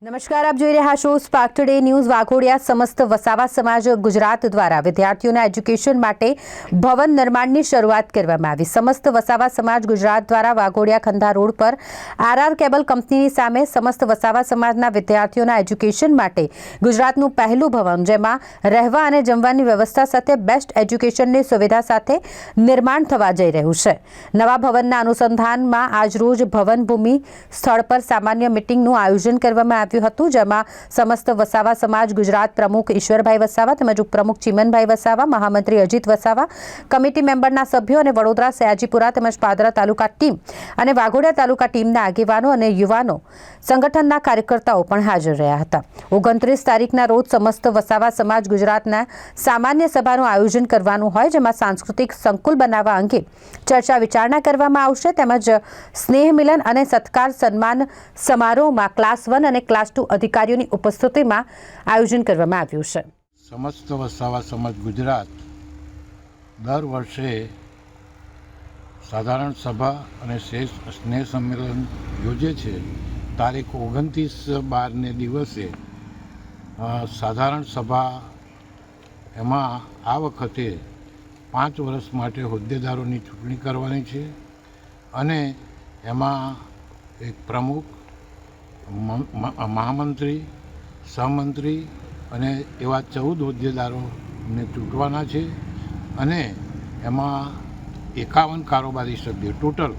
નમસ્કાર, આપ જોઈ રહ્યા છો સ્પાર્ક ટુડે ન્યૂઝ। વાઘોડિયા સમસ્ત વસાવા સમાજ ગુજરાત દ્વારા વિદ્યાર્થીઓના એજ્યુકેશન માટે ભવન નિર્માણની શરૂઆત કરવામાં આવી। સમસ્ત વસાવા સમાજ ગુજરાત દ્વારા વાઘોડિયા ખંધા રોડ પર આરઆર કેબલ કંપનીની સામે સમસ્ત વસાવા સમાજના વિદ્યાર્થીઓના એજ્યુકેશન માટે ગુજરાતનું પહેલું ભવન, જેમાં રહેવા અને જમવાની વ્યવસ્થા સાથે બેસ્ટ એજ્યુકેશનની સુવિધા સાથે નિર્માણ થવા જઈ રહ્યું છે। નવા ભવનના અનુસંધાનમાં આજરોજ ભવન ભૂમિ સ્થળ પર સામાન્ય મિટિંગનું આયોજન કરવામાં આવ્યું, જેમાં સમસ્ત વસાવા સમાજ ગુજરાત પ્રમુખ ઈશ્વરભાઈ વસાવા તેમજ ઉપપ્રમુખ ચીમનભાઈ વસાવા, મહામંત્રી અજીત વસાવા, કમિટી મેમ્બરના સભ્યો અને વડોદરા સયાજીપુરા તેમજ પાદરા તાલુકા ટીમ અને વાઘોડિયા તાલુકા ટીમના આગેવાનો અને યુવાનો સંગઠનના કાર્યકર્તાઓ પણ હાજર રહ્યા હતા। 29 તારીખના રોજ સમસ્ત વસાવા સમાજ ગુજરાતના સામાન્ય સભાનું આયોજન કરવાનું હોય, જેમાં સાંસ્કૃતિક સંકુલ બનાવવા અંગે ચર્ચા વિચારણા કરવામાં આવશે તેમજ સ્નેહ મિલન અને સત્કાર સન્માન સમારોહમાં ક્લાસ 1 અને ક્લાસ 2 અધિકારીઓની ઉપસ્થિતિમાં આયોજન કરવામાં આવ્યું છે। સમસ્ત વસાવા સમાજ ગુજરાત દર વર્ષે સાધારણ સભા અને સ્નેહ સંમેલન યોજે છે। તારીખ 29/12ને દિવસે સાધારણ સભા, એમાં આ વખતે 5 વર્ષ માટે હોદ્દેદારોની ચૂંટણી કરવાની છે અને એમાં એક પ્રમુખ, મહામંત્રી, સહમંત્રી અને એવા 14 હોદ્દેદારોને ચૂંટવાના છે અને એમાં 51 કારોબારી સભ્યો, ટોટલ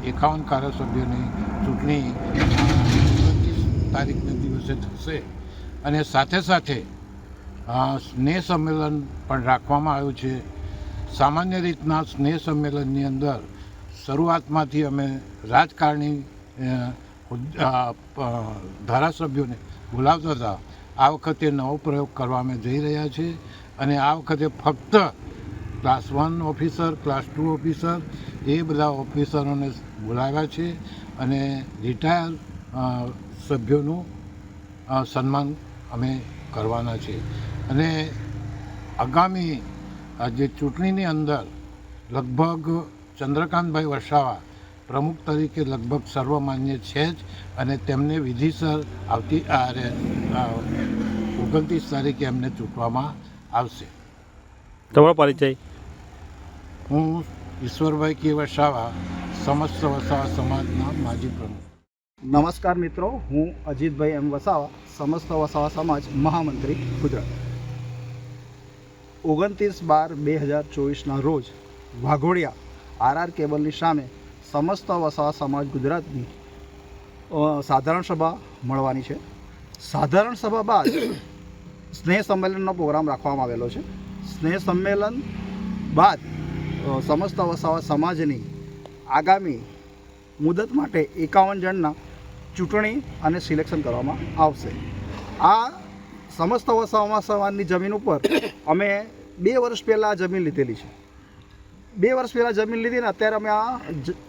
51 ધારાસભ્યોની ચૂંટણી 29 તારીખના દિવસે થશે અને સાથે સાથે સ્નેહ સંમેલન પણ રાખવામાં આવ્યું છે। સામાન્ય રીતના સ્નેહ સંમેલનની અંદર શરૂઆતમાંથી અમે રાજકારણી ધારાસભ્યોને બોલાવતા હતા। આ વખતે નવો પ્રયોગ કરવા અમે જઈ રહ્યા છીએ અને આ વખતે ફક્ત ક્લાસ 1 ઓફિસર, ક્લાસ 2 ઓફિસર, એ બધા ઓફિસરોને બોલાવ્યા છે અને રિટાયર સભ્યોનું સન્માન અમે કરવાના છે અને આગામી જે ચૂંટણીની અંદર લગભગ ચંદ્રકાંતભાઈ વસાવા પ્રમુખ તરીકે લગભગ સર્વમાન્ય છે જ અને તેમને વિધિસર આવતી 29 તારીખે એમને ચૂંટવામાં આવશે। તમારો પરિચય? હું ઈશ્વરભાઈ કે વસાવા, સમસ્ત વસાવા સમાજના માજી પ્રમુખ। નમસ્કાર મિત્રો, હું અજીતભાઈ એમ વસાવા, સમસ્ત વસાવા સમાજ મહામંત્રી ગુજરાત। 29/12/2024ના રોજ વાઘોડિયા આરઆર કેબલની સામે સમસ્ત વસાવા સમાજ ગુજરાતની સાધારણ સભા મળવાની છે। સાધારણ સભા બાદ સ્નેહ સંમેલનનો પ્રોગ્રામ રાખવામાં આવેલો છે। સ્નેહ સંમેલન બાદ સમસ્ત વસાવા સમાજની આગામી મુદત માટે 51 જણના ચૂંટણી અને સિલેક્શન કરવામાં આવશે। આ સમસ્ત વસાવા સમાજની જમીન ઉપર અમે 2 વર્ષ પહેલાં જમીન લીધેલી છે। 2 વર્ષ પહેલાં જમીન લીધી ને અત્યારે અમે આ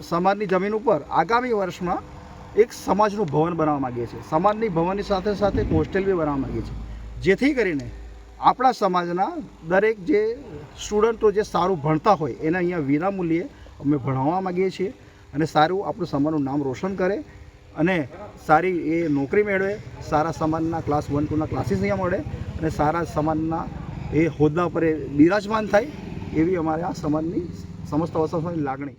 સમાજની જમીન ઉપર આગામી વર્ષમાં એક સમાજનું ભવન બનાવવા માગીએ છીએ। સમાજની ભવનની સાથે સાથે એક હોસ્ટેલ બી બનાવવા માગીએ છીએ, જેથી કરીને આપણા સમાજના દરેક જે સ્ટુડન્ટો જે સારું ભણતા હોય એને અહીંયા વિનામૂલ્યે અમે ભણાવવા માગીએ છીએ અને સારું આપણું સમાજનું નામ રોશન કરે અને સારી એ નોકરી મેળવે, સારા સમાજના ક્લાસ 1, 2ના ક્લાસીસ અહીંયા મળે અને સારા સમાજના એ હોદ્દા પર એ બિરાજમાન થાય, એવી અમારે આ સમાજની સમસ્ત વસાવાની લાગણી।